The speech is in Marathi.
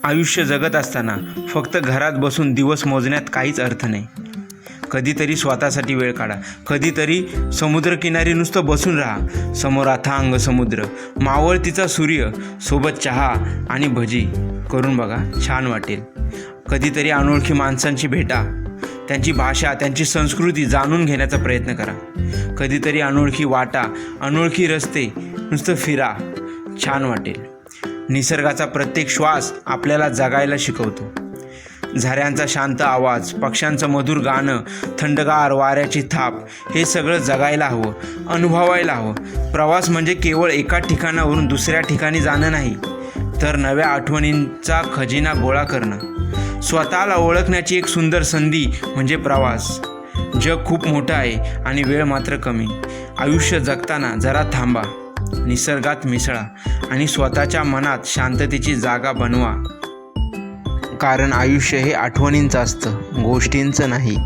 आयुष्य जगत असताना फक्त घरात बसून दिवस मोजण्यात काहीच अर्थ नाही. कधीतरी स्वतःसाठी वेळ काढा. कधीतरी समुद्रकिनारी नुसतं बसून राहा. समोर अथांग समुद्र, मावळतीचा सूर्य, सोबत चहा आणि भजी करून बघा, छान वाटेल. कधीतरी अनोळखी माणसांची भेटा. त्यांची भाषा, त्यांची संस्कृती जाणून घेण्याचा प्रयत्न करा. कधीतरी अनोळखी वाटा, अनोळखी रस्ते, नुसतं फिरा, छान वाटेल. निसर्गाचा प्रत्येक श्वास आपल्याला जगायला शिकवतो. झऱ्यांचा शांत आवाज, पक्ष्यांचं मधुर गाणं, थंडगार वाऱ्याची थाप, हे सगळं जगायला हवं, अनुभवायला हवं. प्रवास म्हणजे केवळ एका ठिकाणावरून दुसऱ्या ठिकाणी जाणं नाही, तर नव्या आठवणींचा खजिना गोळा करणं. स्वतःला ओळखण्याची एक सुंदर संधी म्हणजे प्रवास. जग खूप मोठं आहे आणि वेळ मात्र कमी. आयुष्य जगताना जरा थांबा, निसर्गात मिसळा आणि स्वतःच्या मनात शांततेची जागा बनवा. कारण आयुष्य हे आठवणींचं असतं, गोष्टींचं नाही.